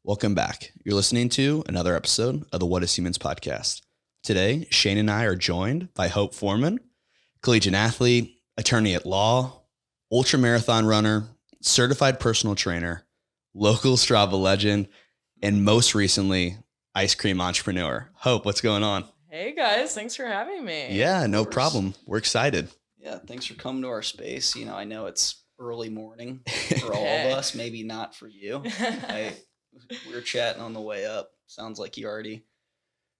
Welcome back. You're listening to another episode of the What is Humans podcast. Today, Shane and I are joined by Hope Forman, collegiate athlete, attorney at law, ultramarathon runner, certified personal trainer, local Strava legend, and most recently, ice cream entrepreneur. Hope, what's going on? Hey guys, thanks for having me. Yeah, no problem. We're excited. Yeah, thanks for coming to our space. You know, I know it's early morning for all of us, maybe not for you. We were chatting on the way up. Sounds like you already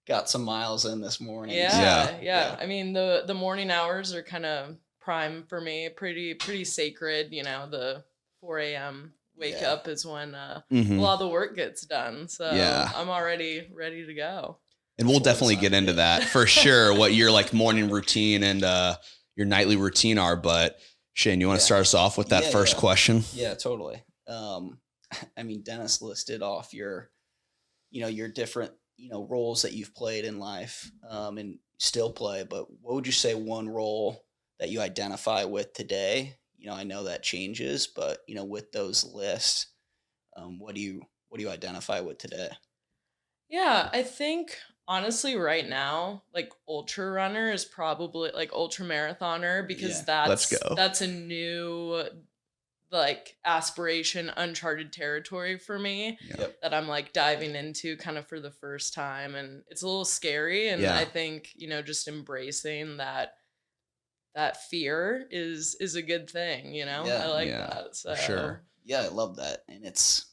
got some miles in this morning. Yeah. I mean, the morning hours are kind of prime for me. Pretty sacred. You know, the 4 a.m. wake up is when a lot of the work gets done. So I'm already ready to go. And we'll definitely get into that for sure, what your like morning routine and your nightly routine are. But Shane, you want to start us off with that first question? Yeah, totally. I mean, Dennis listed off your different, roles that you've played in life and still play. But what would you say one role that you identify with today? I know that changes, but, with those lists, what do you identify with today? Yeah, I think honestly right now, like ultra runner is probably like ultra marathoner because that's a new like aspiration, uncharted territory for me that I'm like diving into kind of for the first time, and it's a little scary. And I think, just embracing that fear is a good thing, I like that. So for sure. Yeah, I love that. And it's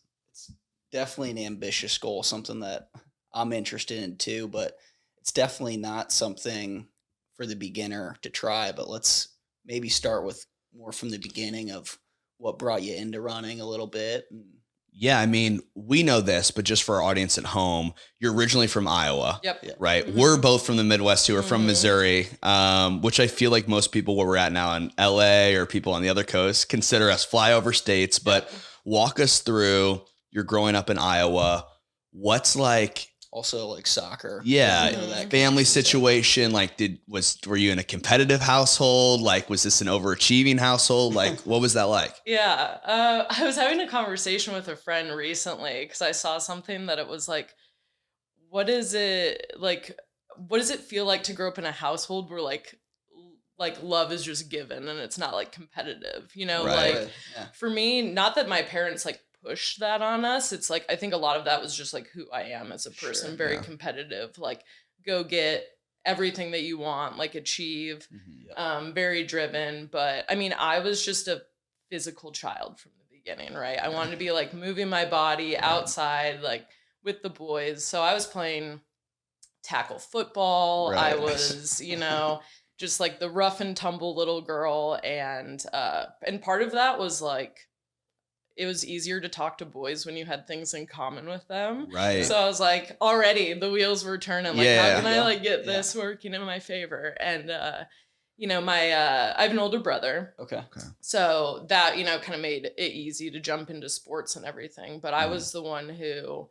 definitely an ambitious goal, something that I'm interested in too, but it's definitely not something for the beginner to try. But let's maybe start with more from the beginning of what brought you into running a little bit. Yeah, I mean, we know this, but just for our audience at home, you're originally from Iowa, right? Mm-hmm. We're both from the Midwest who are from Missouri, which I feel like most people where we're at now in LA or people on the other coast consider us flyover states. But walk us through your growing up in Iowa. What's like... Also like soccer. Yeah. That family situation. Like were you in a competitive household? Like, was this an overachieving household? Like, what was that like? Yeah. I was having a conversation with a friend recently because I saw something that it was like, what does it feel like to grow up in a household where like love is just given and it's not like competitive, For me, not that my parents like push that on us. It's like, I think a lot of that was just like who I am as a person, very competitive, like go get everything that you want, like achieve, very driven. But I mean, I was just a physical child from the beginning, right? I wanted to be like moving my body outside, like with the boys. So I was playing tackle football. Right. I was, just like the rough and tumble little girl. And part of that was like, it was easier to talk to boys when you had things in common with them. Right. So I was like, already the wheels were turning. Like, how can I like get this working in my favor? And, I have an older brother. Okay. So that, kind of made it easy to jump into sports and everything. But I was the one who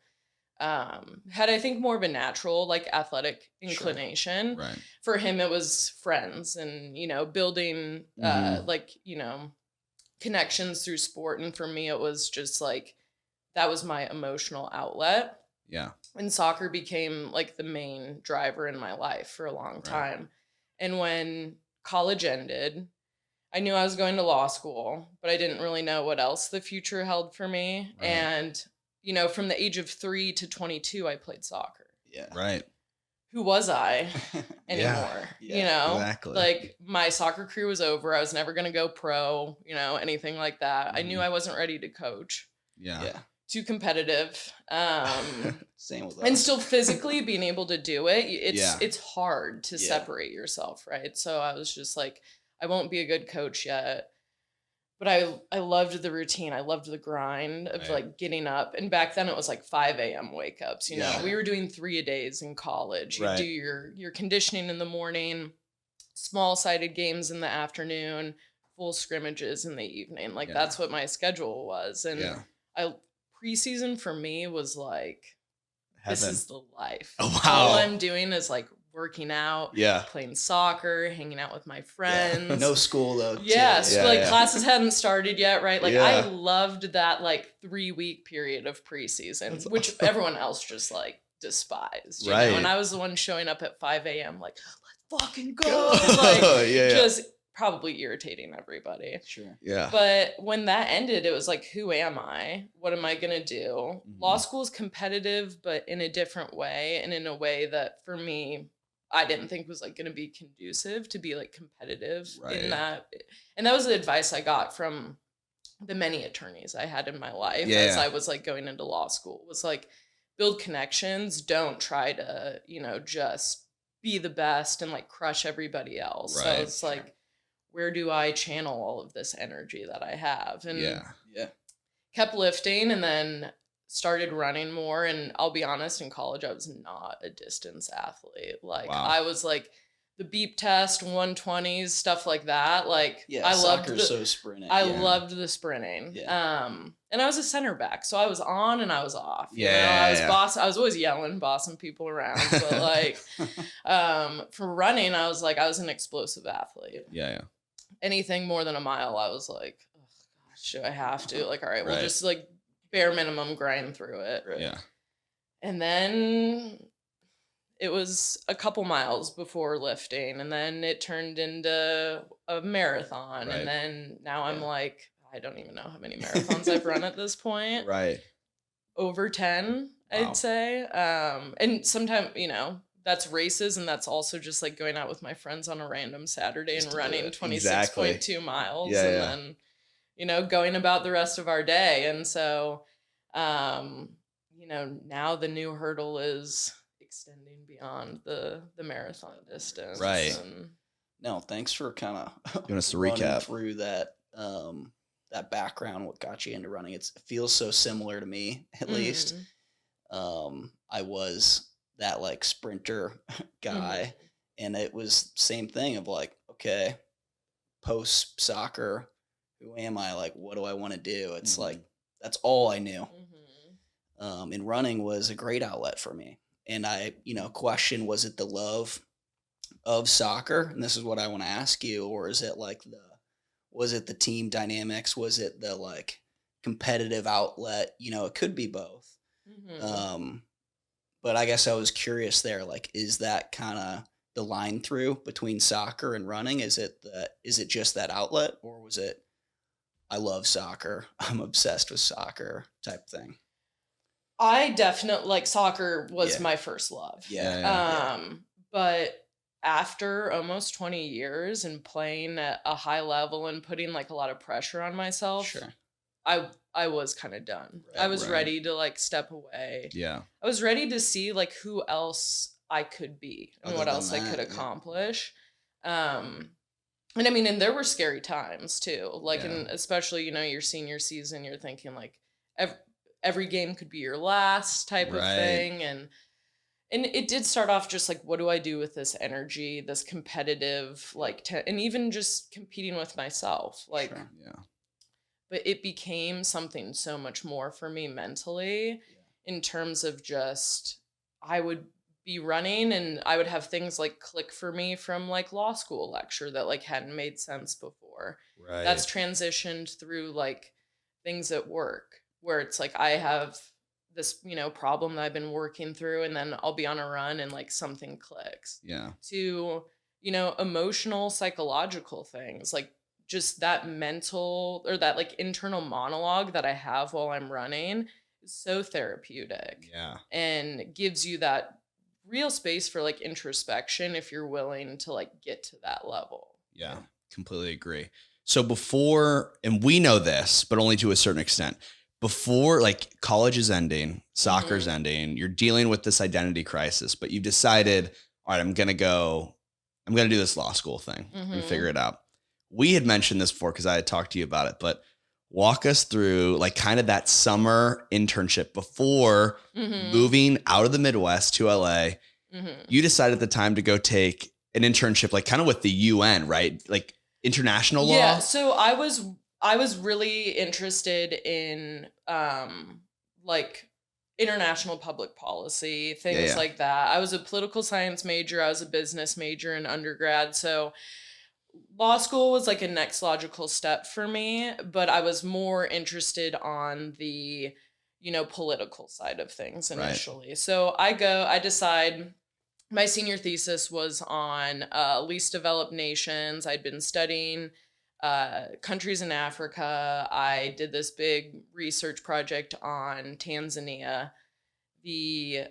had, I think, more of a natural, like athletic inclination. Right. For him, it was friends and, building, connections through sport. And for me, it was just like, that was my emotional outlet. Yeah. And soccer became like the main driver in my life for a long time. And when college ended, I knew I was going to law school, but I didn't really know what else the future held for me. Right. And, from the age of 3 to 22, I played soccer. Yeah. Right. Who was I anymore? Exactly. Like my soccer career was over. I was never going to go pro, anything like that. I knew I wasn't ready to coach. Yeah. Too competitive. Same with us. And still physically being able to do it. It's hard to separate yourself. Right. So I was just like, I won't be a good coach yet. But I loved the routine. I loved the grind of like getting up. And back then it was like 5 a.m. wake ups. We were doing 3-a-days in college. You do your conditioning in the morning, small sided games in the afternoon, full scrimmages in the evening. Like that's what my schedule was. And preseason for me was like, this is the life. Oh, wow. All I'm doing is like working out, Yeah. playing soccer, hanging out with my friends. Yeah. No school though. Yes, Yeah, like yeah. classes hadn't started yet, right? Like I Yeah. loved that like 3-week period of preseason, That's which awesome. everyone else just like despised, you Right. know? And I was the one showing up at 5 a.m. like, let's fucking go. Go. Like Yeah. just probably irritating everybody. Sure. Yeah. But when that ended, it was like, who am I? What am I going to do? Mhm. Law school is competitive, but in a different way, and in a way that for me, I didn't think was like going to be conducive to be like competitive Right. in that. And that was the advice I got from the many attorneys I had in my life as Yeah. I was like going into law school, was like, build connections. Don't try to, just be the best and like crush everybody else. So Right. it's like, where do I channel all of this energy that I have? And Yeah. kept lifting, and then started running more. And I'll be honest, in college, I was not a distance athlete. Like Wow. I was like the beep test, 120s, stuff like that. Like Yeah. I loved Soccer's so sprinting. I Yeah. loved the sprinting. Yeah. And I was a center back, so I was on and I was off. Yeah, I was yeah. I was always yelling, bossing people around. But like, for running, I was an explosive athlete. Yeah. Anything more than a mile, I was like, oh gosh, do I have to? Like, all right, we'll Right. just like bare minimum grind through it. Right. Yeah. And then it was a couple miles before lifting, and then it turned into a marathon. Right. And then now I'm Yeah. like, I don't even know how many marathons I've run at this point. Right. Over 10, Wow. I'd say. And sometimes, that's races, and that's also just like going out with my friends on a random Saturday Just and to do running it. 26.2 miles. Yeah, And then, going about the rest of our day. And so, now the new hurdle is extending beyond the marathon distance. Right. And No, thanks for kind of You want us to running recap? through that that background, what got you into running. It feels so similar to me, at least. I was that like sprinter guy, and it was same thing of like, okay, post soccer, who am I? Like, what do I want to do? It's like that's all I knew. And running was a great outlet for me. And I, question, was it the love of soccer? And this is what I want to ask you, or is it like was it the team dynamics? Was it the like competitive outlet? It could be both. But I guess I was curious there, like, is that kind of the line through between soccer and running? Is it just that outlet, or was it, I love soccer, I'm obsessed with soccer type thing? I definitely, like, soccer was Yeah. my first love. Yeah. But after almost 20 years and playing at a high level and putting like a lot of pressure on myself, Sure. I was kind of done. Right, I was right. ready to like step away. Yeah. I was ready to see like who else I could be and Other what than else I could that, yeah. accomplish. And I mean, and there were scary times too. Like, Yeah. and especially, your senior season, you're thinking like every game could be your last type of Right. thing. And it did start off just like, what do I do with this energy, this competitive, like, and even just competing with myself, like, Sure. Yeah. but it became something so much more for me mentally in terms of just, I would be running and I would have things like click for me from like law school lecture that like hadn't made sense before. Right. That's transitioned through like things at work where it's like, I have this, problem that I've been working through, and then I'll be on a run and like something clicks. Yeah. To, emotional, psychological things, like just that mental or that like internal monologue that I have while I'm running is so therapeutic Yeah. and gives you that real space for like introspection if you're willing to like get to that level. Yeah. Completely agree. So before, and we know this, but only to a certain extent, before like college is ending, soccer's ending, you're dealing with this identity crisis, but you've decided, all right, I'm going to do this law school thing and figure it out. We had mentioned this before because I had talked to you about it, but walk us through like kind of that summer internship before moving out of the Midwest to LA. You decided at the time to go take an internship, like kind of with the UN, right? Like international law. Yeah. So I was really interested in like international public policy, things yeah. like that. I was a political science major, I was a business major in undergrad, so law school was like a next logical step for me, but I was more interested on the, political side of things Right. initially. So I decide my senior thesis was on least developed nations. I'd been studying countries in Africa. I did this big research project on Tanzania. The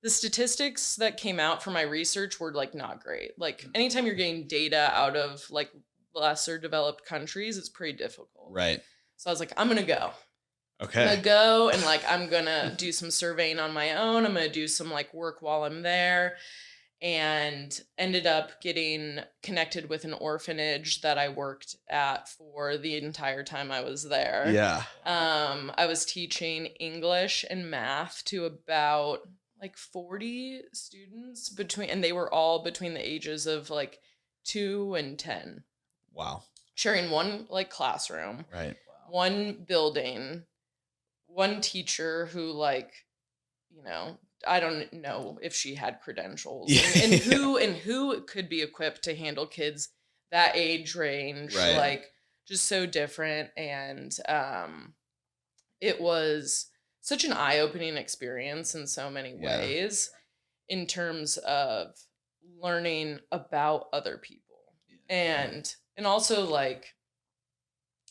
statistics that came out from my research were like not great. Like anytime you're getting data out of like lesser developed countries, it's pretty difficult. Right. So I was like, I'm gonna go. Okay. I'm gonna go and like I'm gonna do some surveying on my own. I'm gonna do some like work while I'm there. And ended up getting connected with an orphanage that I worked at for the entire time I was there. Yeah. I was teaching English and math to about like 40 students and they were all between the ages of like 2 and 10. Wow. Sharing one like classroom, Right. one building, one teacher who like, I don't know if she had credentials and who could be equipped to handle kids that age range, Right. like just so different. And it was such an eye-opening experience in so many ways in terms of learning about other people. And also like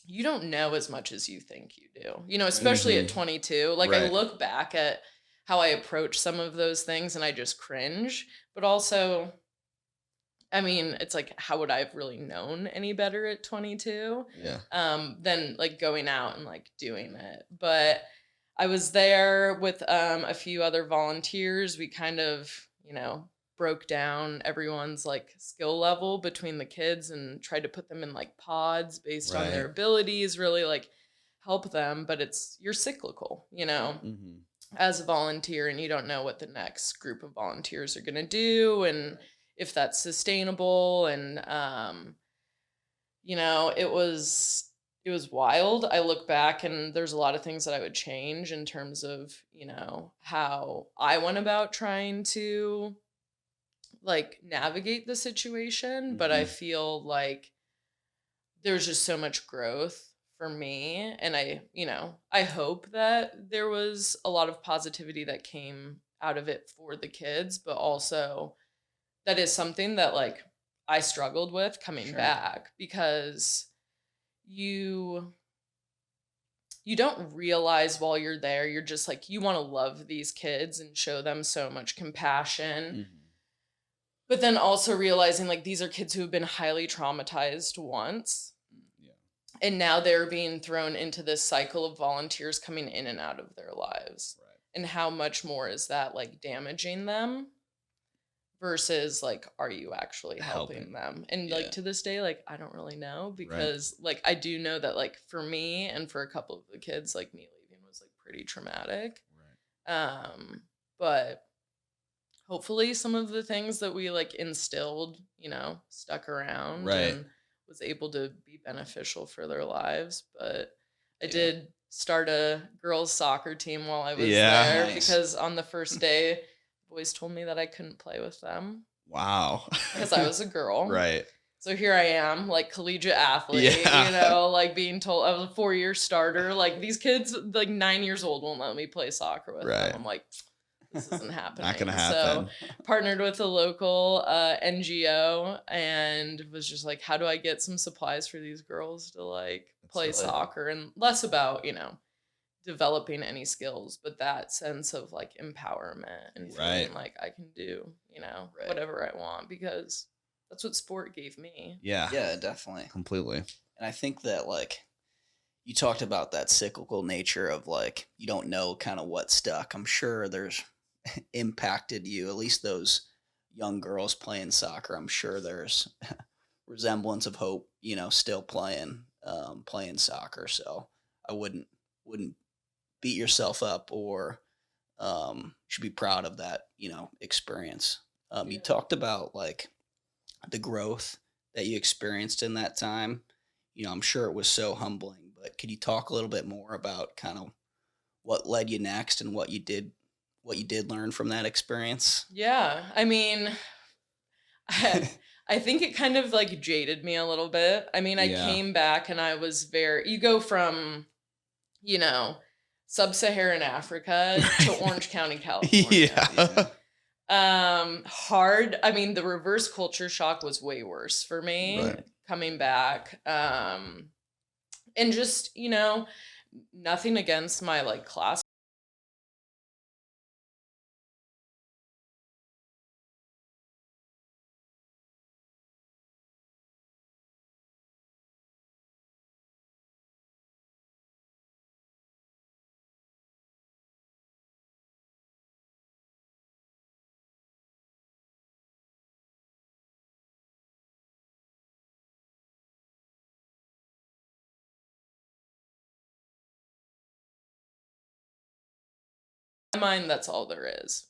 you don't know as much as you think you do, especially at 22. Like I look back at how I approach some of those things and I just cringe, but also, I mean, it's like, how would I have really known any better at 22? Than like going out and like doing it. But I was there with a few other volunteers. We kind of, broke down everyone's like skill level between the kids and tried to put them in like pods based on their abilities, really like help them. But you're cyclical, as a volunteer, and you don't know what the next group of volunteers are going to do and if that's sustainable. And it was wild. I look back and there's a lot of things that I would change in terms of how I went about trying to like navigate the situation, but I feel like there's just so much growth for me, and I hope that there was a lot of positivity that came out of it for the kids, but also that is something that like I struggled with coming back, because you don't realize while you're there, you're just like, you want to love these kids and show them so much compassion. But then also realizing like these are kids who have been highly traumatized once. And now they're being thrown into this cycle of volunteers coming in and out of their lives. And how much more is that like damaging them versus like, are you actually helping them? And like to this day, like, I don't really know, because like, I do know that like for me and for a couple of the kids, like me leaving was like pretty traumatic. But hopefully some of the things that we like instilled, stuck around and was able to be beneficial for their lives. But I did start a girls soccer team while I was there, because on the first day, boys told me that I couldn't play with them. Wow. Because I was a girl. So here I am, like collegiate athlete, like being told I was a 4-year starter. Like these kids, like 9 years old, won't let me play soccer with them. I'm like, this isn't happening. Not gonna happen. So partnered with a local NGO and was just like, how do I get some supplies for these girls to like play soccer, and less about, developing any skills, but that sense of like empowerment and feeling like I can do, whatever I want, because that's what sport gave me. Yeah, definitely. Completely. And I think that like you talked about that cyclical nature of like, you don't know kind of what stuck. I'm sure there's impacted you, at least those young girls playing soccer. I'm sure there's resemblance of Hope, still playing soccer. I wouldn't beat yourself up, or should be proud of that, experience. You talked about like the growth that you experienced in that time. I'm sure it was so humbling, but could you talk a little bit more about kind of what led you next and what you did learn from that experience? Yeah. I mean, I think it kind of like jaded me a little bit. I mean, I Yeah. came back and I was you go from, you know, sub-Saharan Africa to Right. Orange County, California. Yeah. Hard. I mean, the reverse culture shock was way worse for me Right. coming back. And just, nothing against my like class. In my mind, that's all there is.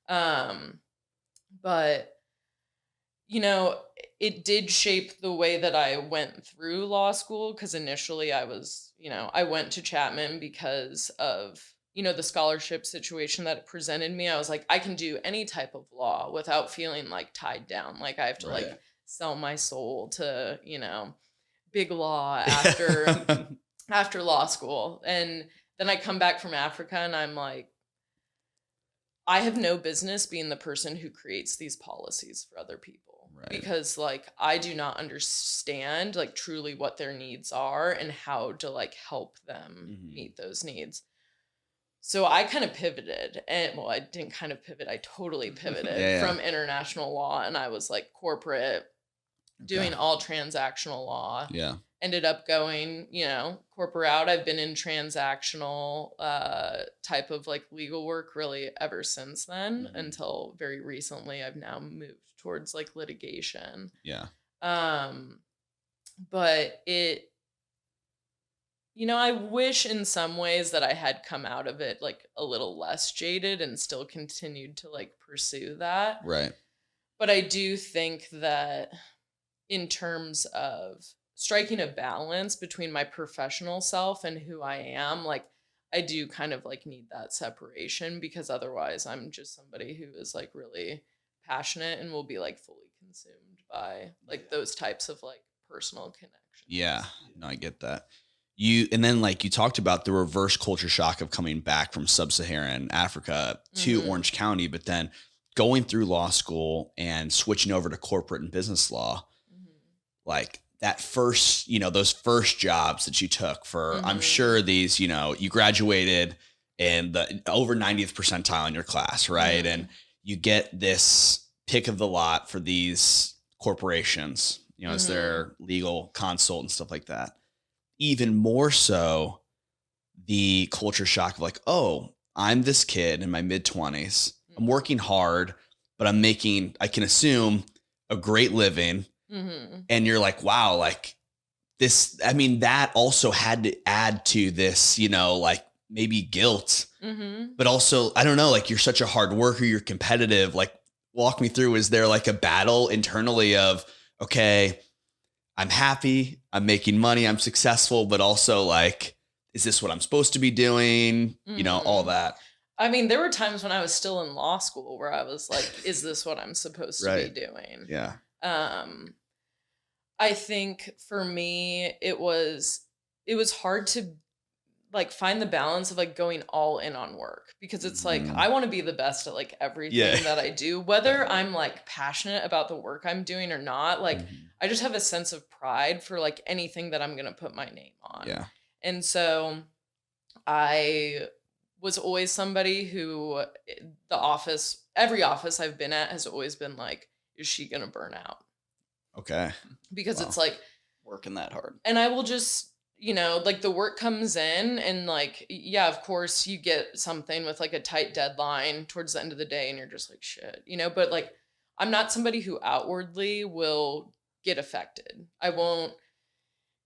But it did shape the way that I went through law school because initially I went to Chapman because of, the scholarship situation that it presented me. I was like, I can do any type of law without feeling like tied down. Like I have to Right. like sell my soul to, big law after law school. And then I come back from Africa and I'm like, I have no business being the person who creates these policies for other people. Right. Because like I do not understand like truly what their needs are and how to like help them meet those needs. So I kind of pivoted, and well, I didn't kind of pivot, I totally pivoted Yeah. from international law, and I was like corporate, doing all transactional law. Yeah. Ended up going, corporate out. I've been in transactional type of like legal work really ever since then until very recently. I've now moved towards like litigation. Yeah. But it, I wish in some ways that I had come out of it like a little less jaded and still continued to like pursue that. Right. But I do think that in terms of striking a balance between my professional self and who I am, like I do kind of like need that separation because otherwise I'm just somebody who is like really passionate and will be like fully consumed by like those types of like personal connections. Yeah. No, I get that. And then like you talked about the reverse culture shock of coming back from sub-Saharan Africa to Orange County, but then going through law school and switching over to corporate and business law. Like that first, those first jobs that you took for, I'm sure these, you graduated in the over 90th percentile in your class, right? And you get this pick of the lot for these corporations, as their legal consult and stuff like that. Even more so, the culture shock of like, oh, I'm this kid in my mid 20s. I'm working hard, but I'm making, I can assume, a great living. And you're like, wow, like this, I mean, that also had to add to this, like maybe guilt, but also, I don't know, like you're such a hard worker, you're competitive. Like walk me through, is there like a battle internally of, okay, I'm happy, I'm making money, I'm successful, but also like, is this what I'm supposed to be doing? All that. I mean, there were times when I was still in law school where I was like, is this what I'm supposed to be doing? Yeah. I think for me, it was hard to like find the balance of like going all in on work because it's like, I want to be the best at like everything that I do, whether I'm like passionate about the work I'm doing or not. Like I just have a sense of pride for like anything that I'm going to put my name on. Yeah. And so I was always somebody who every office I've been at has always been like, is she going to burn out? Okay. Because it's like working that hard. And I will just, like the work comes in and like, yeah, of course you get something with like a tight deadline towards the end of the day and you're just like, shit, but like, I'm not somebody who outwardly will get affected. I won't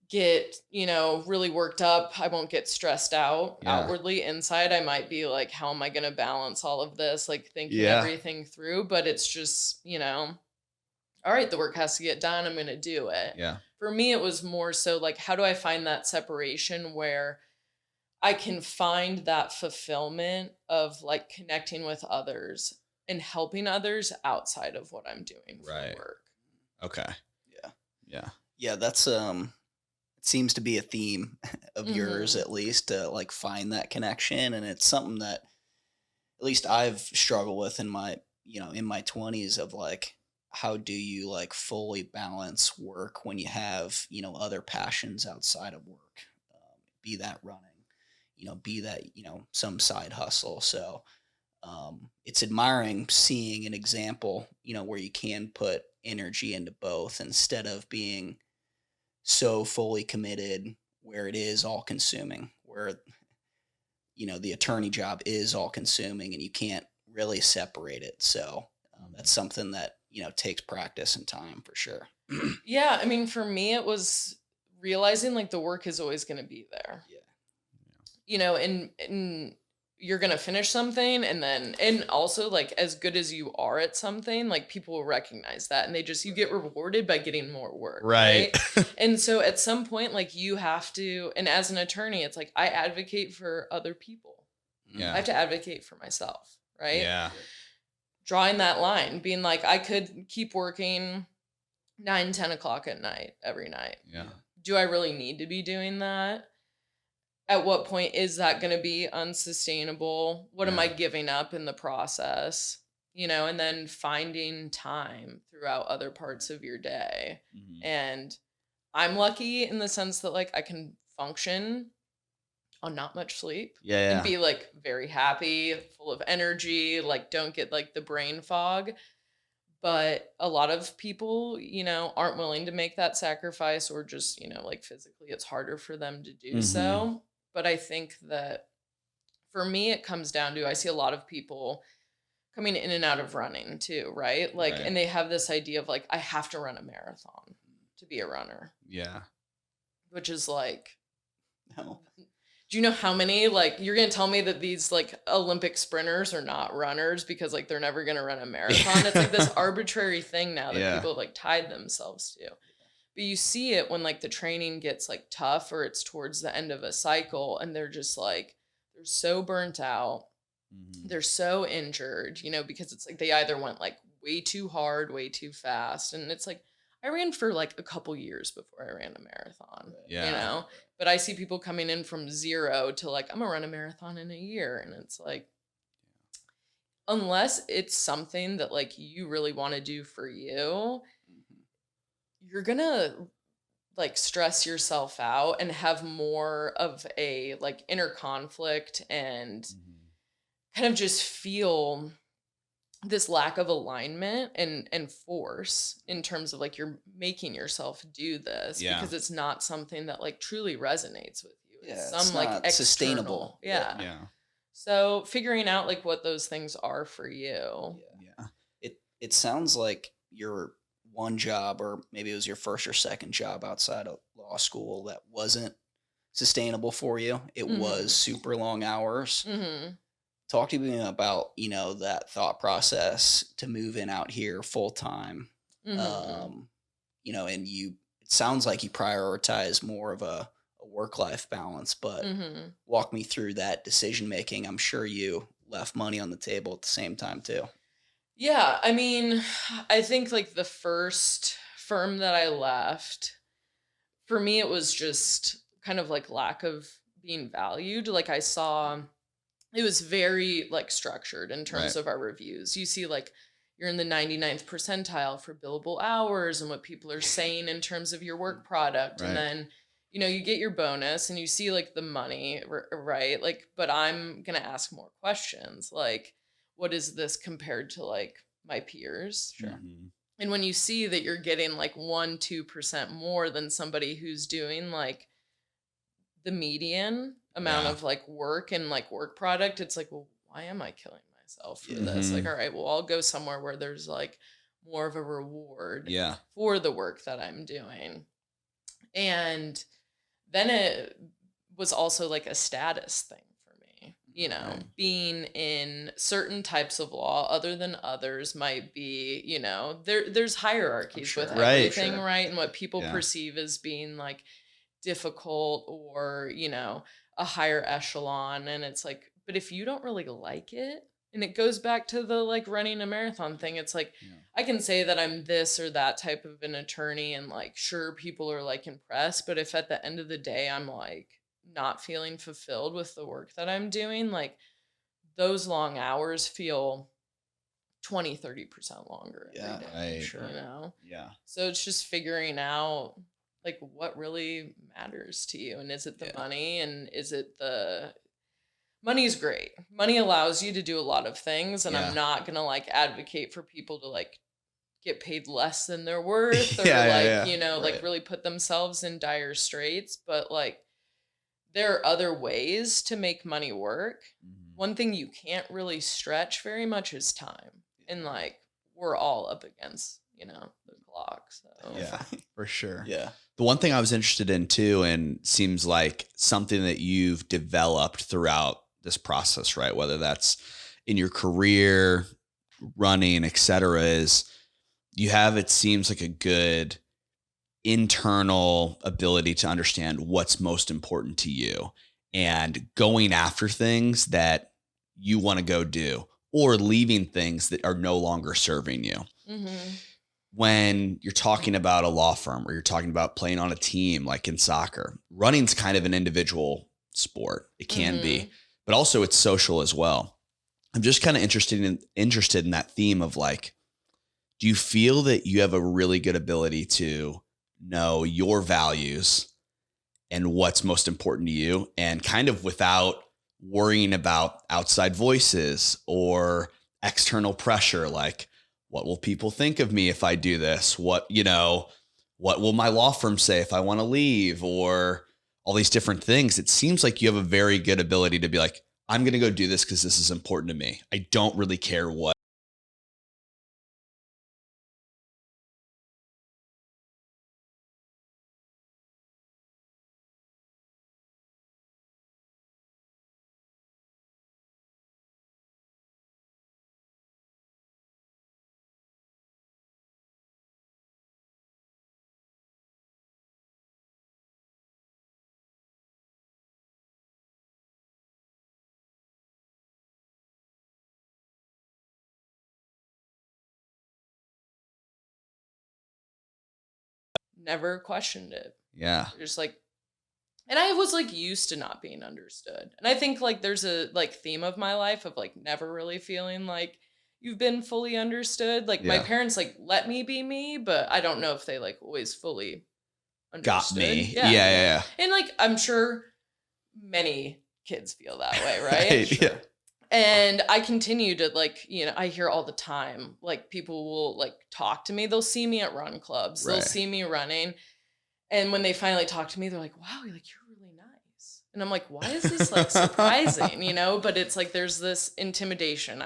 get, really worked up. I won't get stressed out outwardly. Inside, I might be like, how am I going to balance all of this? Like thinking everything through, but it's just, all right, the work has to get done. I'm going to do it. Yeah. For me, it was more so like, how do I find that separation where I can find that fulfillment of like connecting with others and helping others outside of what I'm doing for Right. work. Okay. Yeah. Yeah. Yeah, that's it seems to be a theme of yours, Mhm. at least, to like find that connection, and it's something that at least I've struggled with in my, in my 20s, of like, how do you like fully balance work when you have, other passions outside of work, be that running, be that, some side hustle. So it's admiring seeing an example, where you can put energy into both instead of being so fully committed where it is all consuming, where, the attorney job is all consuming and you can't really separate it. So that's something that, takes practice and time for sure. Yeah, I mean, for me, it was realizing like the work is always going to be there, Yeah. and you're going to finish something, and also like as good as you are at something, like people will recognize that, and you get rewarded by getting more work, Right. right? And so at some point, like you have to, and as an attorney, it's like I advocate for other people. Yeah. I have to advocate for myself, right? Yeah. Drawing that line, being like, I could keep working 9, 10 o'clock at night every night. Yeah. Do I really need to be doing that? At what point is that going to be unsustainable? What am I Yeah. giving up in the process? And then finding time throughout other parts of your day. Mhm. And I'm lucky in the sense that like I can function on not much sleep Yeah. and be like very happy, full of energy, like don't get like the brain fog. But a lot of people, aren't willing to make that sacrifice, or just, like physically it's harder for them to do Mhm. so. But I think that for me, it comes down to I see a lot of people coming in and out of running too, right? Like, Right. and they have this idea of like, I have to run a marathon to be a runner, Yeah. which is like, No. do you know how many, like, you're going to tell me that these like Olympic sprinters are not runners because like they're never going to run a marathon? It's like this arbitrary thing now that Yeah. people have like tied themselves to. But you see it when like the training gets like tough, or it's towards the end of a cycle, and they're just like, they're so burnt out. Mhm. They're so injured, because it's like they either went like way too hard, way too fast. And it's like, I ran for like a couple years before I ran a marathon, Yeah. but I see people coming in from 0 to like, I'm gonna run a marathon in a year. And it's like, unless it's something that like you really want to do for you, you're gonna like stress yourself out and have more of a like inner conflict, and Mhm. kind of just feel this lack of alignment and force in terms of like you're making yourself do this Yeah. because it's not something that like truly resonates with you. It's Yeah, some it's like not external. sustainable. Yeah. Yeah. So figuring out like what those things are for you. Yeah. It sounds like your one job, or maybe it was your first or second job outside of law school, that wasn't sustainable for you. It Mhm. was super long hours. Mm-hmm. Talk to me about, that thought process to move in out here full time. Mm-hmm. And it sounds like you prioritize more of a work life balance, but Mm-hmm. walk me through that decision making. I'm sure you left money on the table at the same time too. Yeah, I mean, I think like the first firm that I left, for me, it was just kind of like lack of being valued. Like I saw it was very like structured in terms Right. of our reviews. You see like you're in the 99th percentile for billable hours and what people are saying in terms of your work product. Right. And then, you get your bonus and you see like the money, right? Like, but I'm going to ask more questions. Like, what is this compared to like my peers? Sure. Mhm. And when you see that you're getting like 1-2% more than somebody who's doing like the median amount Yeah. of like work and like work product, it's like, well, why am I killing myself for Yeah. this? Like, Mhm. all right, well, I'll go somewhere where there's like more of a reward Yeah. for the work that I'm doing. And then it was also like a status thing for me. Right. Being in certain types of law other than others might be, there's hierarchies sure. with Right. everything, Sure. right? And what people Yeah. perceive as being like difficult, or a higher echelon, and it's like, but if you don't really like it, and it goes back to the like running a marathon thing, it's like Yeah. I can say that I'm this or that type of an attorney, and like sure people are like impressed, but if at the end of the day I'm like not feeling fulfilled with the work that I'm doing, like those long hours feel 20-30% longer every Yeah, day, Right. sure. you know? Yeah. So it's just figuring out like what really matters to you, and is it the Yeah. money, and is it the money's great. Money allows you to do a lot of things, and Yeah. I'm not going to like advocate for people to like get paid less than they're worth or Yeah, like, yeah. you know, Right. like really put themselves in dire straits, but like there are other ways to make money work. Mhm. One thing you can't really stretch very much is time. And like we're all up against, you know, the clock. So Yeah, for sure. Yeah. The one thing I was interested in too, and seems like something that you've developed throughout this process, right? Whether that's in your career, running, et cetera, is you have, it seems like a good internal ability to understand what's most important to you and going after things that you want to go do or leaving things that are no longer serving you. mm-hmm. When you're talking about a law firm or you're talking about playing on a team like in soccer, running's kind of an individual sport. It can be, but also it's social as well. I'm just kind of interested in that theme of like, do you feel that you have a really good ability to know your values and what's most important to you, and kind of without worrying about outside voices or external pressure, like what will people think of me if I do this? What will my law firm say if I want to leave, or all these different things? It seems like you have a very good ability to be like, I'm going to go do this because this is important to me. I don't really care what. Never questioned it. Yeah. Just like, and I was like used to not being understood. And I think like there's a like theme of my life of like never really feeling like you've been fully understood. Like my Yeah. parents like let me be me, but I don't know if they like always fully Got understood. me. Yeah. Yeah. And like I'm sure many kids feel that way, right? Right. Yeah. And I continue to like, you know, I hear all the time, like people will like talk to me. They'll see me at run clubs. They'll Right. see me running. And when they finally talk to me, they're like, wow, you're really nice. And I'm like, why is this like surprising? You know, but it's like there's this intimidation.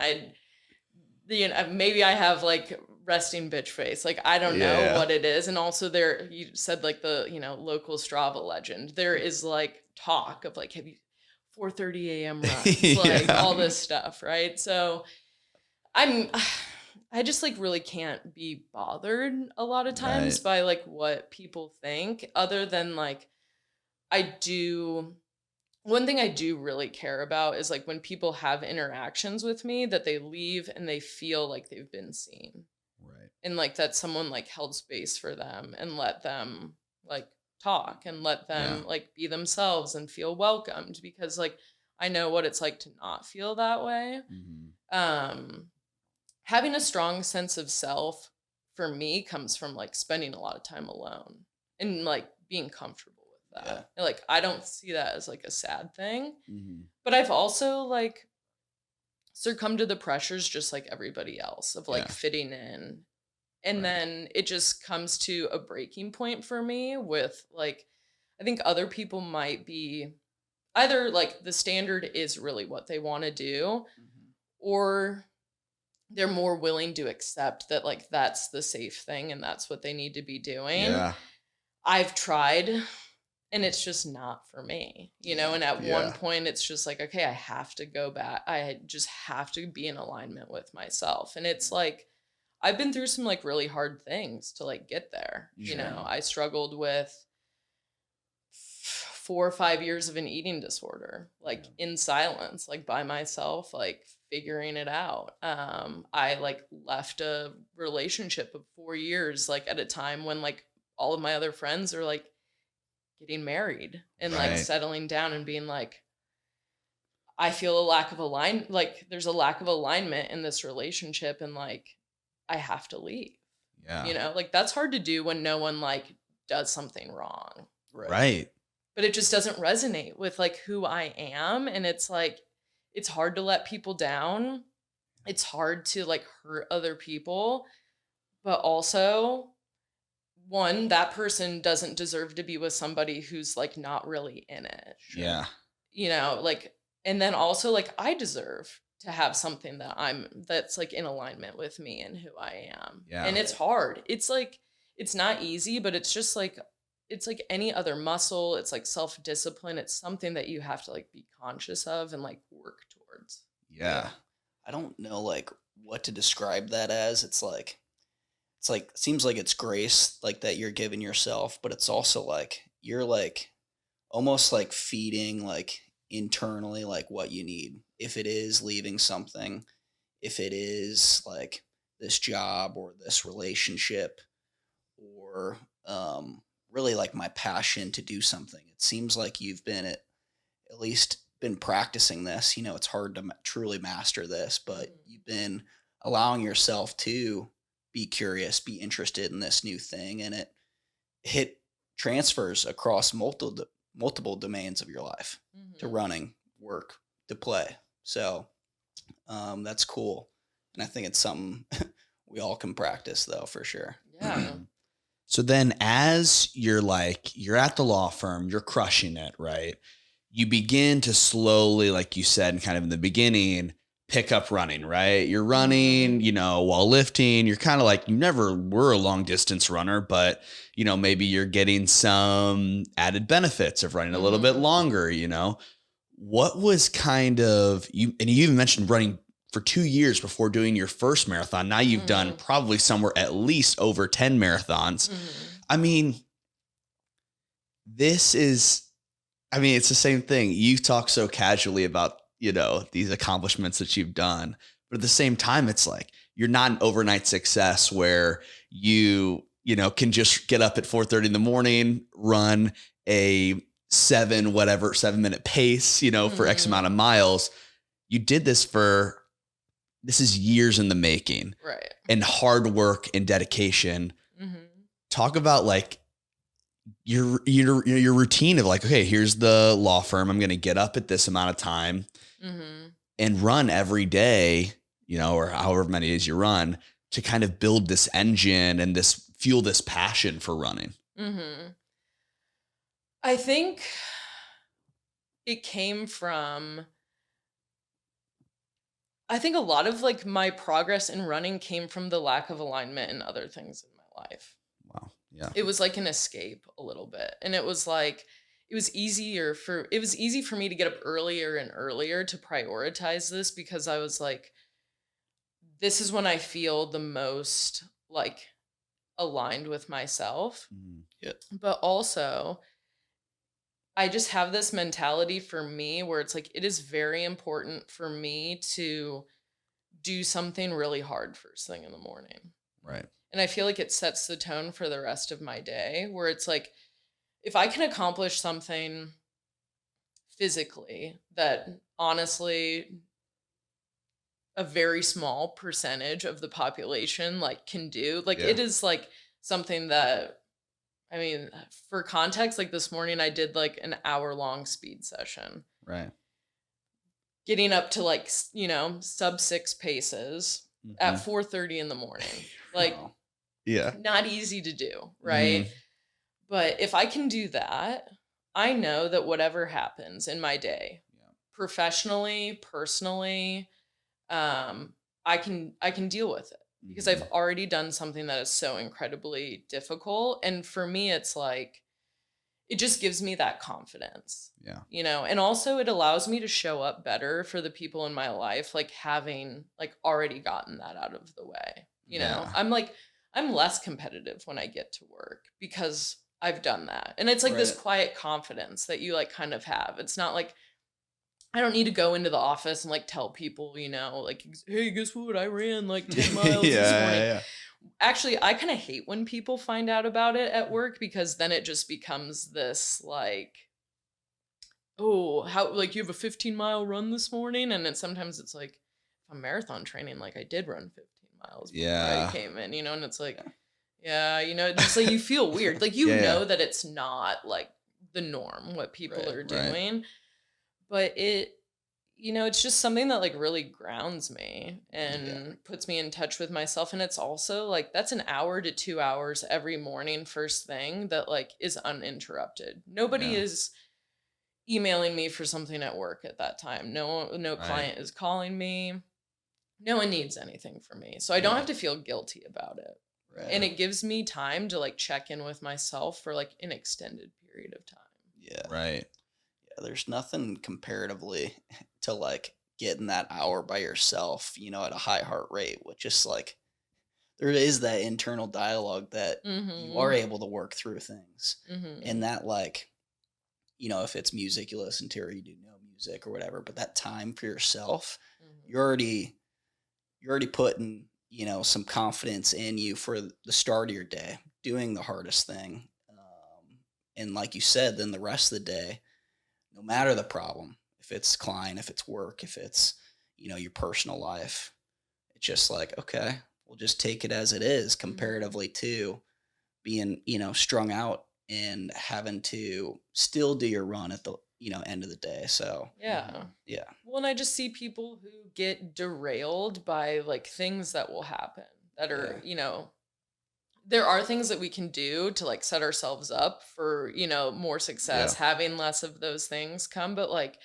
Maybe I have like resting bitch face. Like I don't know what it is. And also there, you said like the, you know, local Strava legend. There is like talk of like, have you 4:30 a.m. runs, like all this stuff, right? So I just like really can't be bothered a lot of times Right. by like what people think, other than like one thing I do really care about is like when people have interactions with me that they leave and they feel like they've been seen, Right. and like that someone like held space for them and let them like talk and let them like be themselves and feel welcomed, because like I know what it's like to not feel that way. Um Having a strong sense of self for me comes from like spending a lot of time alone and like being comfortable with that. And, like I don't see that as like a sad thing, but I've also like succumbed to the pressures just like everybody else of like fitting in. And then it just comes to a breaking point for me with like, I think other people might be either like the standard is really what they want to do, or they're more willing to accept that like that's the safe thing and that's what they need to be doing. Yeah. I've tried and it's just not for me, you know, and at one point it's just like, okay, I have to go back. I just have to be in alignment with myself. And it's like, I've been through some like really hard things to like get there. You know, I struggled with 4 or 5 years of an eating disorder, like in silence, like by myself, like figuring it out. I like left a relationship of 4 years, like at a time when like all of my other friends are like getting married and like Right. settling down and being like, I feel a lack of like there's a lack of alignment in this relationship and like I have to leave. Yeah. You know, like that's hard to do when no one like does something wrong. Right. But it just doesn't resonate with like who I am. And it's like, it's hard to let people down. It's hard to like hurt other people. But also, one, that person doesn't deserve to be with somebody who's like not really in it. Yeah. You know, like, and then also like I deserve to have something that's like in alignment with me and who I am. Yeah. And it's hard. It's like, it's not easy, but it's just like, it's like any other muscle. It's like self-discipline. It's something that you have to like be conscious of and like work towards. Yeah. I don't know like what to describe that as. It's like seems like it's grace like that you're giving yourself, but it's also like you're like almost like feeding like internally like what you need. If it is leaving something, if it is like this job or this relationship or really like my passion to do something. It seems like you've been at least been practicing this. You know, it's hard to truly master this, but you've been allowing yourself to be curious, be interested in this new thing, and it transfers across multiple domains of your life to running, work, to play. So that's cool, and I think it's something we all can practice, though, for sure. Yeah. So then as you're at the law firm, you're crushing it, right? You begin to slowly, like you said, kind of in the beginning, pick up running, right? You're running, you know, while lifting. You're kind of like, you never were a long distance runner, but, you know, maybe you're getting some added benefits of running a little bit longer, you know? What was kind of, you even mentioned running for 2 years before doing your first marathon. Now you've done probably somewhere at least over 10 marathons. I mean, it's the same thing. You talk so casually about, you know, these accomplishments that you've done, but at the same time, it's like, you're not an overnight success where you know, can just get up at 4:30 in the morning, run a 7-minute pace, you know, for X amount of miles. You did this this is years in the making, Right. and hard work and dedication. Talk about like your routine of like, okay, here's the law firm. I'm going to get up at this amount of time and run every day, you know, or however many days you run, to kind of build this engine and fuel this passion for running. I think it came from, I think a lot of like my progress in running came from the lack of alignment in other things in my life. Wow. Yeah. It was like an escape a little bit. And it was like, it was easy for me to get up earlier and earlier to prioritize this, because I was like, this is when I feel the most like aligned with myself. But also, I just have this mentality for me where it's like, it is very important for me to do something really hard first thing in the morning. Right. And I feel like it sets the tone for the rest of my day, where it's like, if I can accomplish something physically that honestly a very small percentage of the population like can do, like it is like something that, I mean, for context, like this morning I did like an hour-long speed session. Right. Getting up to like, you know, sub 6 paces at 4:30 in the morning. Like, not easy to do, right? But if I can do that, I know that whatever happens in my day, professionally, personally, I can deal with it, because I've already done something that is so incredibly difficult. And for me, it's like, it just gives me that confidence, you know, and also it allows me to show up better for the people in my life, like having like already gotten that out of the way, you know. I'm less competitive when I get to work, because I've done that. And it's like this Right. quiet confidence that you like kind of have. It's not like I don't need to go into the office and like tell people, you know, like, hey, guess what? I ran like 10 miles this morning. Yeah. Actually, I kind of hate when people find out about it at work because then it just becomes this like, oh, how like you have a 15-mile run this morning? And then sometimes it's like, if I'm marathon training, like I did run 15 miles before I Yeah. came in, you know, and it's like, yeah, you know, just like you feel weird. Like you Yeah, yeah. know that it's not like the norm what people Right, are right. doing, but it, you know, it's just something that like really grounds me and puts me in touch with myself. And it's also like that's an hour to 2 hours every morning, first thing that like is uninterrupted. Nobody Yeah. is emailing me for something at work at that time. No Right. client is calling me. No one needs anything from me. So I don't Yeah. have to feel guilty about it. Right. And it gives me time to like check in with myself for like an extended period of time. Yeah. Right. Yeah. There's nothing comparatively to like getting that hour by yourself, you know, at a high heart rate, which is like there is that internal dialogue that you are Mm-hmm. able to work through things. Mm-hmm. And that like, you know, if it's music you listen to or you do no music or whatever, but that time for yourself, Mm-hmm. you're already putting, you know, some confidence in you for the start of your day, doing the hardest thing. And like you said, then the rest of the day, no matter the problem, if it's client, if it's work, if it's, you know, your personal life, it's just like, okay, we'll just take it as it is comparatively to being, you know, strung out and having to still do your run at the, you know, end of the day. So, Yeah. yeah. Well, and I just see people who get derailed by like things that will happen that are, Yeah. you know, there are things that we can do to like set ourselves up for, you know, more success, having less of those things come. But like,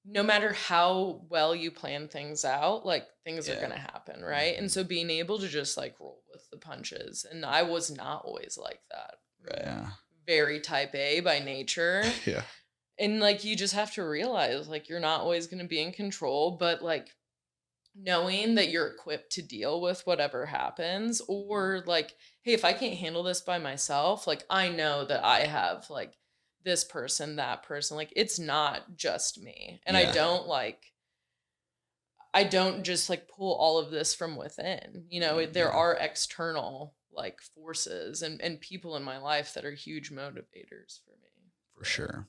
no matter how well you plan things out, like things are Yeah. going to happen. Right. And so being able to just like roll with the punches. And I was not always like that. Right. Yeah. Very type A by nature. Yeah. And like you just have to realize like you're not always going to be in control, but like knowing that you're equipped to deal with whatever happens, or like, hey, if I can't handle this by myself, like I know that I have like this person, that person, like it's not just me. And Yeah. I don't just like pull all of this from within. You know, there Yeah. are external like forces and people in my life that are huge motivators for me. For sure.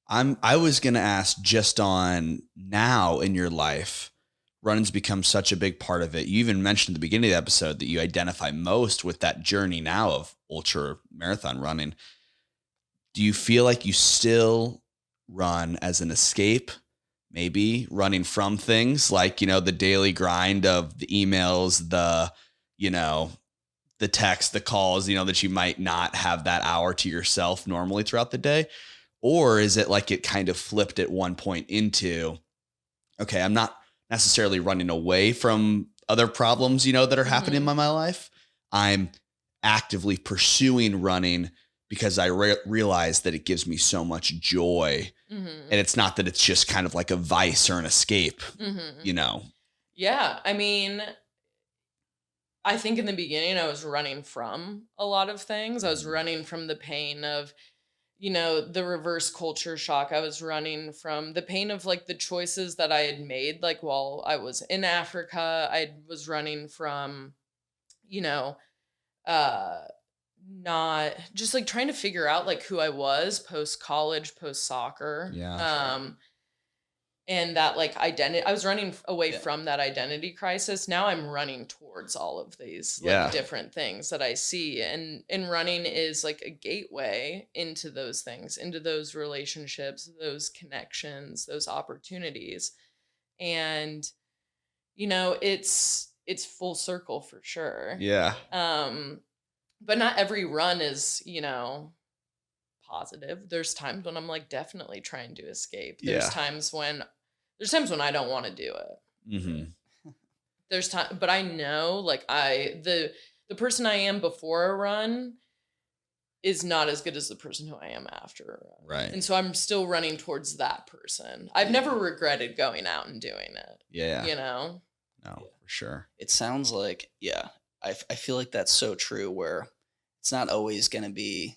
I was gonna ask just on now in your life, running's become such a big part of it. You even mentioned at the beginning of the episode that you identify most with that journey now of ultra marathon running. Do you feel like you still run as an escape? Maybe running from things like, you know, the daily grind of the emails, you know, the text, the calls, you know, that you might not have that hour to yourself normally throughout the day? Or is it like it kind of flipped at one point into, okay, I'm not necessarily running away from other problems, you know, that are happening in my life. I'm actively pursuing running because I realize that it gives me so much joy. Mm-hmm. And it's not that it's just kind of like a vice or an escape, Mm-hmm. you know? Yeah. I mean, I think in the beginning I was running from a lot of things. I was running from the pain of, you know, the reverse culture shock. I was running from the pain of like the choices that I had made, like while I was in Africa. I was running from, you know, uh, not just like trying to figure out like who I was post college, post soccer. Yeah. And that like identity, I was running away Yeah. from that identity crisis. Now I'm running towards all of these like Yeah. different things that I see, and running is like a gateway into those things, into those relationships, those connections, those opportunities. And you know, it's full circle for sure. Yeah. But not every run is, you know, positive. There's times when I'm like definitely trying to escape. Yeah. There's times when I don't want to do it. Mm-hmm. There's time, but I know like the person I am before a run is not as good as the person who I am after a run. Right. And so I'm still running towards that person. I've never regretted going out and doing it. Yeah. You know? No, for sure. It sounds like, yeah, I feel like that's so true where it's not always going to be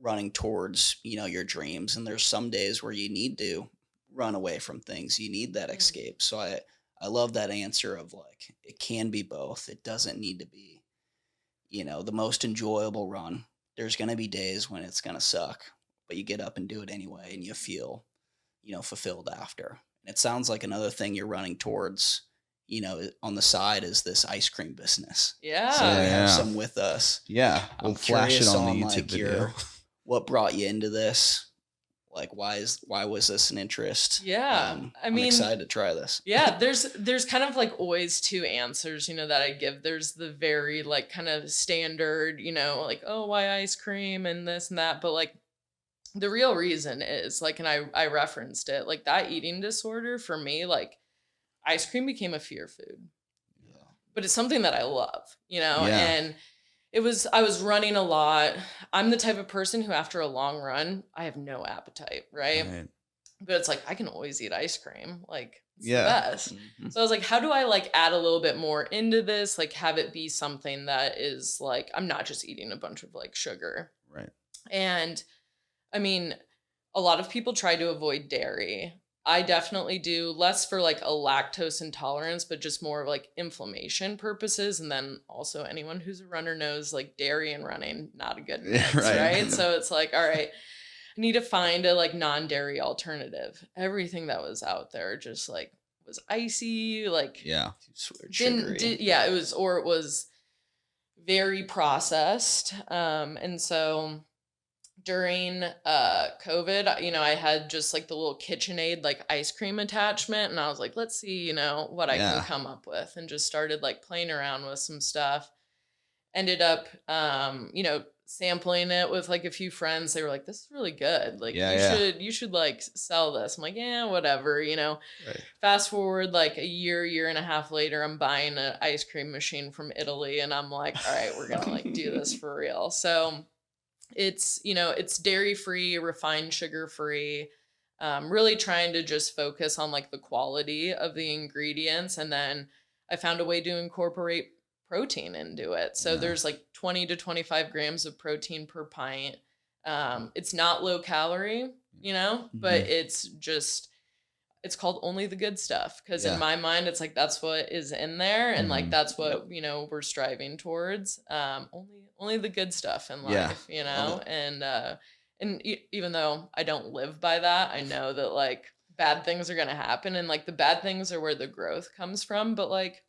running towards, your dreams. And there's some days where you need to run away from things. You need that escape. So I love that answer of like, it can be both. It doesn't need to be, the most enjoyable run. There's going to be days when it's going to suck, but you get up and do it anyway and you feel, fulfilled after. And it sounds like another thing you're running towards, on the side is this ice cream business. Yeah. So we have Yeah. some with us. Yeah. We'll I'm flash it curious on the on, YouTube like, video. what brought you into this? Like, why was this an interest? Yeah. I'm excited to try this. Yeah, there's kind of like always two answers, that I give. There's the very like kind of standard, like, oh, why ice cream and this and that. But like the real reason is like, and I referenced it, like that eating disorder for me, like ice cream became a fear food. Yeah. But it's something that I love, Yeah. and I was running a lot. I'm the type of person who after a long run, I have no appetite, right? Right. But it's like I can always eat ice cream. Like it's Yeah. the best. Mhm. So I was like, how do I like add a little bit more into this? Like have it be something that is like I'm not just eating a bunch of like sugar. Right. And I mean, a lot of people try to avoid dairy. I definitely do, less for like a lactose intolerance, but just more of like inflammation purposes. And then also anyone who's a runner knows like dairy and running, not a good mix, right. right? So it's like, all right, I need to find a like non-dairy alternative. Everything that was out there just like was icy, like Yeah. Sugary. it was very processed. And so during COVID, I had just like the little KitchenAid like ice cream attachment, and I was like, let's see, what I Yeah. can come up with, and just started like playing around with some stuff. Ended up sampling it with like a few friends. They were like, this is really good. Like you should like sell this. I'm like, yeah, whatever, Right. Fast forward like a year and a half later, I'm buying an ice cream machine from Italy, and I'm like, all right, we're gonna like do this for real. So it's it's dairy free, refined sugar free, really trying to just focus on like the quality of the ingredients. And then I found a way to incorporate protein into it. So Yeah. there's like 20 to 25 grams of protein per pint. It's not low calorie, but it's called only the good stuff. Cause Yeah. in my mind, it's like, that's what is in there. And like, Mhm. that's what, we're striving towards. Only the good stuff in Yeah. life, Love it. and even though I don't live by that, I know that like bad things are going to happen. And like the bad things are where the growth comes from. But like,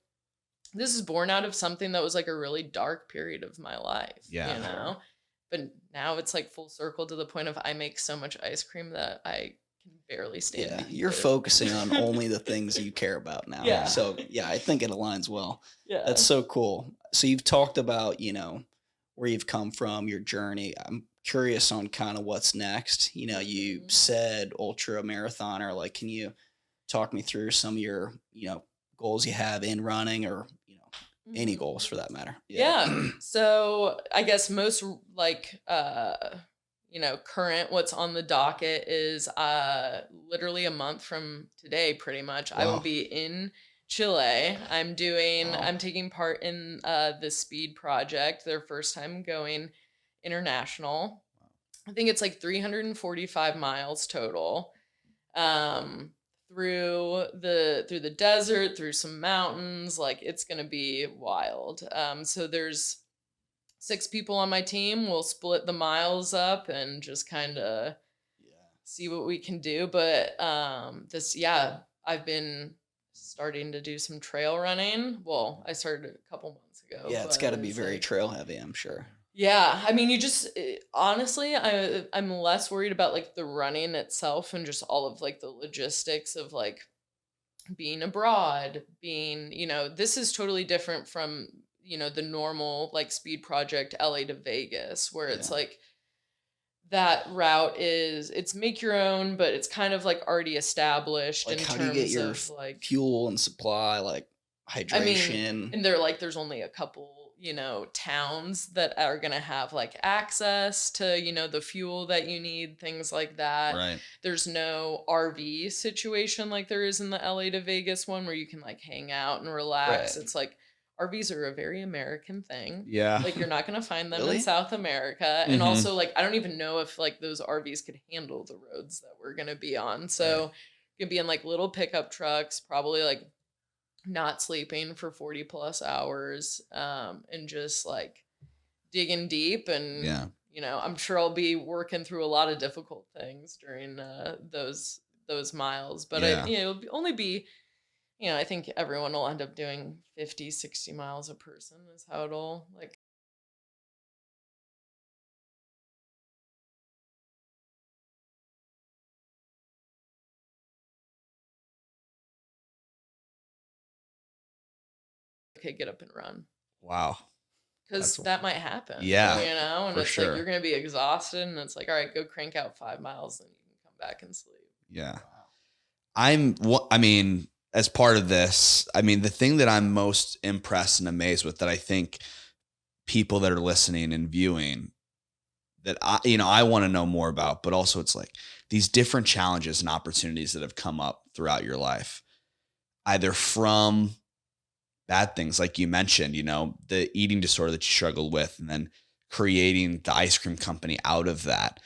this is born out of something that was like a really dark period of my life, Yeah. but now it's like full circle to the point of I make so much ice cream that I can barely stand. Yeah, to eat you're it. focusing on only the things you care about now. Yeah. So yeah, I think it aligns well. Yeah. That's so cool. So you've talked about, where you've come from, your journey. I'm curious on kind of what's next. You Mhm. said ultra marathoner. Like, can you talk me through some of your, goals you have in running or, any Mhm. goals for that matter? Yeah. So I guess most like current what's on the docket is literally a month from today, pretty much. I will Wow. be in Chile. I'm taking part in the Speed Project, their first time going international. I think it's like 345 miles total. Through the desert, through some mountains, like it's gonna be wild. So there's 6 people on my team. We'll split the miles up and just kind of Yeah. see what we can do. But I've been starting to do some trail running. Well, I started a couple months ago. Yeah, it's but got to be it's very like- trail heavy, I'm sure. Yeah, I mean, honestly, I'm less worried about like the running itself and just all of like the logistics of like being abroad, being, this is totally different from, the normal like Speed Project LA to Vegas, where it's Yeah. like that route it's make your own, but it's kind of like already established Like, in how do you get terms your of like fuel and supply, like hydration? and they're like, there's only a couple, towns that are going to have like access to, the fuel that you need, things like that. Right. There's no RV situation like there is in the LA to Vegas one where you can like hang out and relax. Right. It's like RVs are a very American thing. Yeah. Like you're not going to find them Really? in South America. And Mhm. also like, I don't even know if like those RVs could handle the roads that we're going to be on. So you could be in like little pickup trucks, probably like not sleeping for 40 plus hours, and just like digging deep. And, Yeah. you know, I'm sure I'll be working through a lot of difficult things during those miles, but Yeah. it'll only be, you know, I think everyone will end up doing 50, 60 miles a person is how it'll like. Okay, get up and run. Wow. Because That's that might happen. Yeah, You know, and for it's sure. like you're gonna be exhausted and it's like, all right, go crank out 5 miles and you can come back and sleep. Yeah. I mean, as part of this, I mean, the thing that I'm most impressed and amazed with that I think people that are listening and viewing that I want to know more about, but also it's like these different challenges and opportunities that have come up throughout your life, either from bad things like you mentioned, the eating disorder that you struggled with, and then creating the ice cream company out of that,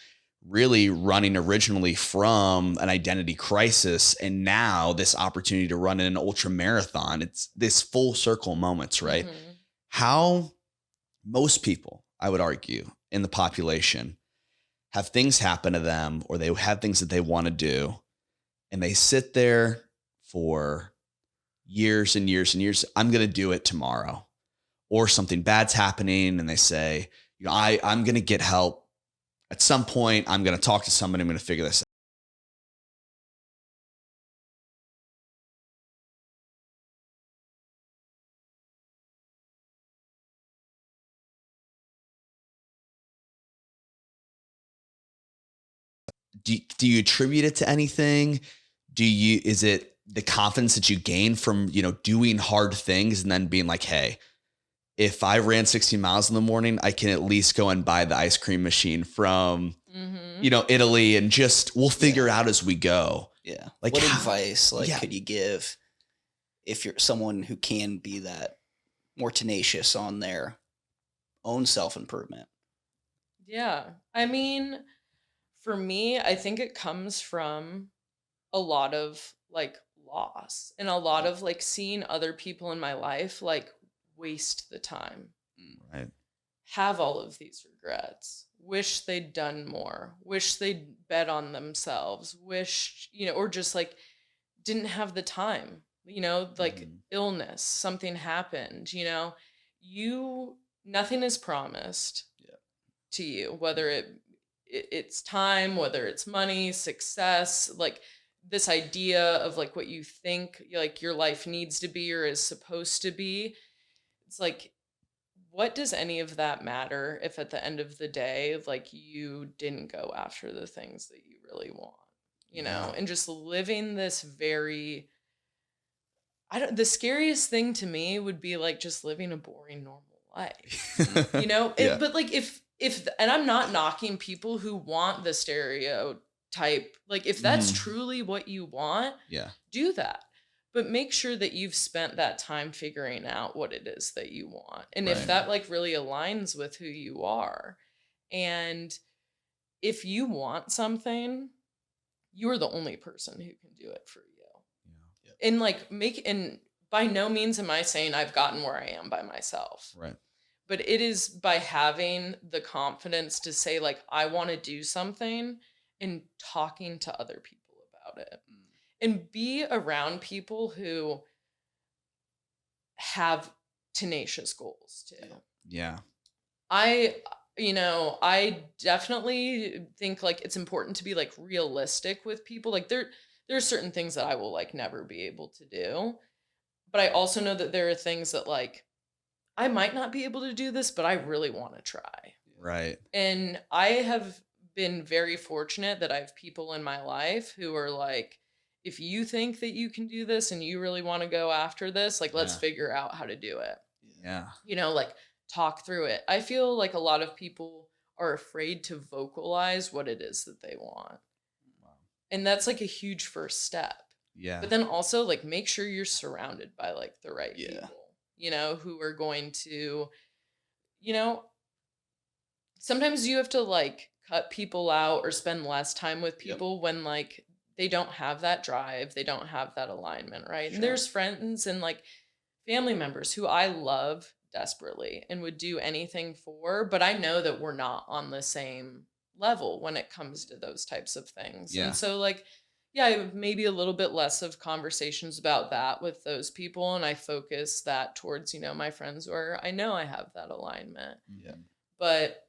really running originally from an identity crisis, and now this opportunity to run in an ultra marathon. It's this full circle moments, right? Mhm. How most people, I would argue, in the population have things happen to them, or they have things that they want to do, and they sit there for years and years and years. I'm going to do it tomorrow. Or something bad's happening and they say, I'm going to get help. At some point, I'm going to talk to somebody. I'm going to figure this out. Do you attribute it to anything? Is it the confidence that you gain from, doing hard things and then being like, hey, if I ran 60 miles in the morning, I can at least go and buy the ice cream machine from, Mhm. Italy, and we'll figure it out as we go. Yeah. Like, What how- advice yeah. could you give if you're someone who can be that more tenacious on their own self-improvement? Yeah. I mean, for me, I think it comes from a lot of like loss and a lot of like seeing other people in my life like waste the time, Right. have all of these regrets, wish they'd done more, wish they'd bet on themselves, wish, or just like didn't have the time, like Mhm. illness, something happened, nothing is promised Yeah. to you, whether it's time, whether it's money, success, like this idea of like what you think like your life needs to be or is supposed to be. It's like, what does any of that matter if at the end of the day like you didn't go after the things that you really want, Yeah. and just living this very, I don't, the scariest thing to me would be like just living a boring normal life. Yeah. But like if and I'm not knocking people who want the stereotype, like if that's Mhm. truly what you want, Yeah. do that, but make sure that you've spent that time figuring out what it is that you want, and if Right. that like really aligns with who you are, and if you want something, you're the only person who can do it for you. Yeah. And like and by no means am I saying I've gotten where I am by myself, Right. but it is by having the confidence to say like I want to do something and talking to other people about it, and be around people who have tenacious goals too. Yeah. I I definitely think like it's important to be like realistic with people. Like there are certain things that I will like never be able to do, but I also know that there are things that like I might not be able to do this, but I really want to try. Right. And I have been very fortunate that I have people in my life who are like, if you think that you can do this and you really want to go after this, like, let's Yeah. figure out how to do it. Yeah. Like talk through it. I feel like a lot of people are afraid to vocalize what it is that they want. Wow. And that's like a huge first step. Yeah. But then also like make sure you're surrounded by like the right Yeah. people. who are going to, you know, sometimes you have to like cut people out or spend less time with people when like they don't have that drive, they don't have that alignment, right? And there's friends and like family members who I love desperately and would do anything for, but I know that we're not on the same level when it comes to those types of things. Yeah. And so like, yeah, maybe a little bit less of conversations about that with those people. And I focus that towards, my friends where I know I have that alignment. Yeah. But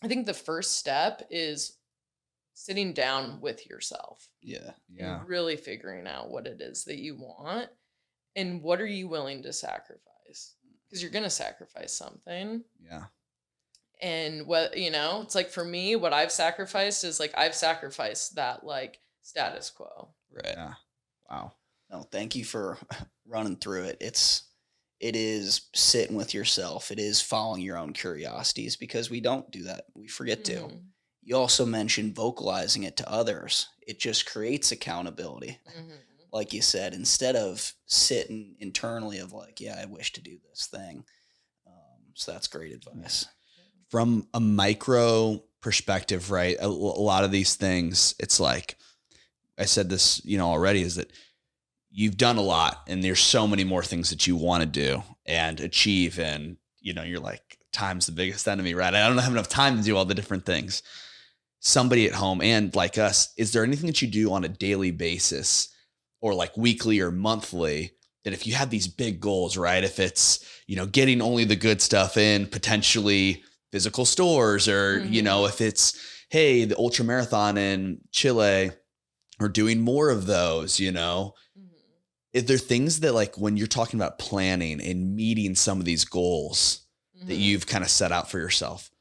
I think the first step is sitting down with yourself. Yeah. And really figuring out what it is that you want and what are you willing to sacrifice? Because you're going to sacrifice something. Yeah. And it's like for me, what I've sacrificed is like I've sacrificed that like status quo. Right. Yeah. Wow. No, thank you for running through it. It is sitting with yourself. It is following your own curiosities because we don't do that. We forget to. You also mentioned vocalizing it to others. It just creates accountability. Like you said, instead of sitting internally of like, yeah, I wish to do this thing. So that's great advice. From a micro perspective, right? A lot of these things, it's like, I said this, already, is that you've done a lot and there's so many more things that you want to do and achieve. And, you're like, time's the biggest enemy, right? I don't have enough time to do all the different things. Somebody at home and like us, is there anything that you do on a daily basis or like weekly or monthly that if you had these big goals, right? If it's, getting only the good stuff in potentially physical stores or, if it's, hey, the ultra marathon in Chile or doing more of those, Is there things that like when you're talking about planning and meeting some of these goals that you've kind of set out for yourself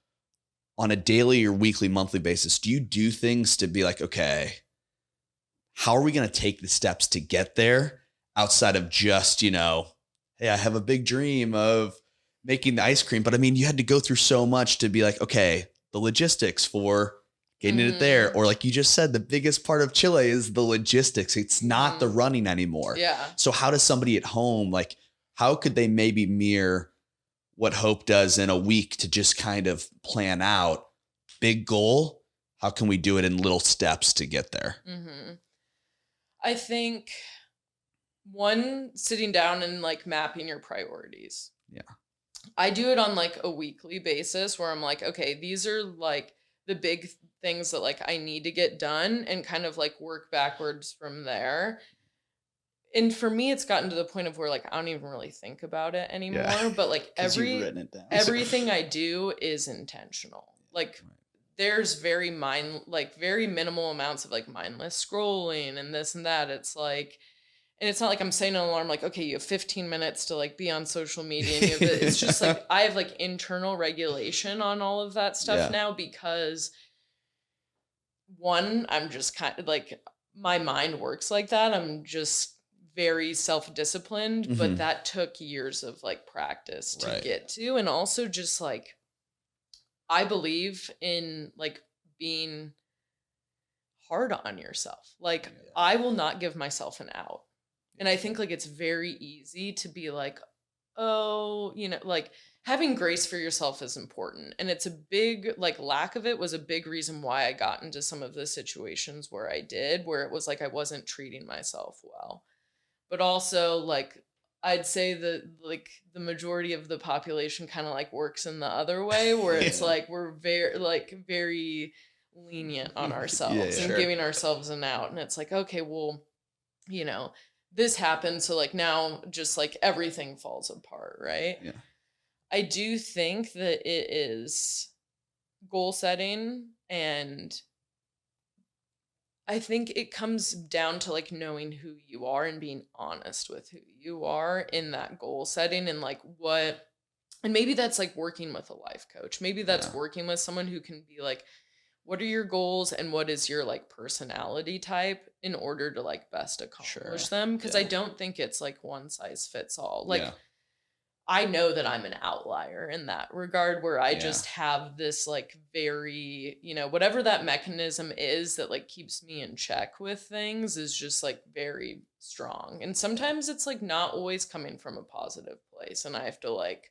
on a daily or weekly, monthly basis, do you do things to be like, okay, how are we going to take the steps to get there outside of just, hey, I have a big dream of making the ice cream, but I mean, you had to go through so much to be like, okay, the logistics for getting it there. Or like you just said, the biggest part of Chile is the logistics. It's not the running anymore. Yeah. So how does somebody at home, like, how could they maybe mirror what Hope does in a week to just kind of plan out big goal? How can we do it in little steps to get there? I think one, sitting down and like mapping your priorities. Yeah. I do it on like a weekly basis where I'm like, okay, these are like the big things that like I need to get done and kind of like work backwards from there. And for me, it's gotten to the point of where like I don't even really think about it anymore. But like everything I do is intentional. Like there's very minimal amounts of like mindless scrolling and this and that. It's like, and it's not like I'm setting an alarm like, okay, you have 15 minutes to like be on social media. And it's just like I have like internal regulation on all of that stuff now because one, I'm just kind of like my mind works like that. I'm just very self-disciplined, but that took years of like practice to get to. And also just like, I believe in like being hard on yourself. Like I will not give myself an out. And I think like it's very easy to be like, oh, like having grace for yourself is important. And it's a big, like lack of it was a big reason why I got into some of the situations where I did, where it was like I wasn't treating myself well. But also like I'd say that like the majority of the population kind of like works in the other way where it's like we're very lenient on ourselves and giving ourselves an out. And it's like, okay, well, this happened. So like now just like everything falls apart, right? Yeah. I do think that it is goal setting, and I think it comes down to like knowing who you are and being honest with who you are in that goal setting and like and maybe that's like working with a life coach. Maybe that's working with someone who can be like, what are your goals and what is your like personality type in order to like best accomplish them? Because I don't think it's like one size fits all. Like I know that I'm an outlier in that regard, where I Yeah. just have this like very, whatever that mechanism is that like keeps me in check with things is just like very strong. And sometimes it's like not always coming from a positive place. And I have to like,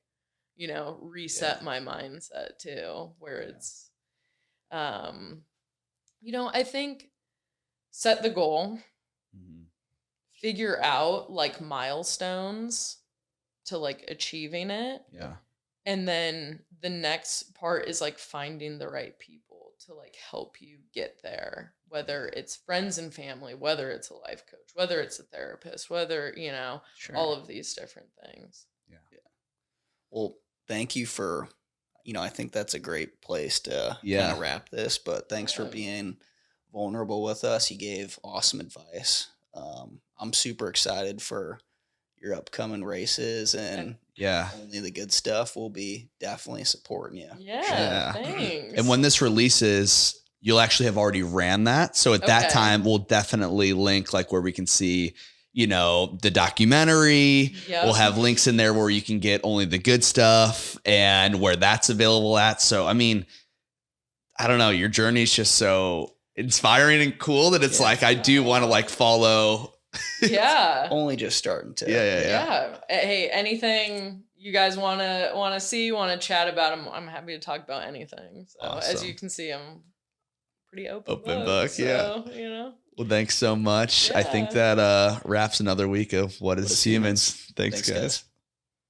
reset my mindset too, where it's, I think set the goal, figure out like milestones to like achieving it. Yeah. And then the next part is like finding the right people to like help you get there, whether it's friends and family, whether it's a life coach, whether it's a therapist, whether, Sure. all of these different things. Yeah. Well, thank you for, I think that's a great place to Yeah. kind of wrap this, but thanks for being vulnerable with us. You gave awesome advice. I'm super excited for your upcoming races, and only the good stuff. We'll be definitely supporting you. Yeah. Thanks. And when this releases, you'll actually have already ran that. So at that time, we'll definitely link like where we can see, the documentary. Yep. We'll have links in there where you can get only the good stuff and where that's available at. So, I mean, I don't know, your journey is just so inspiring and cool that it's like, I do want to like follow. Yeah. Only just starting to. Yeah. Hey, anything you guys want to see, want to chat about, I'm happy to talk about anything. So as you can see, I'm pretty open book. So, Well, thanks so much. I think that wraps another week of What is Humans. Thanks, guys.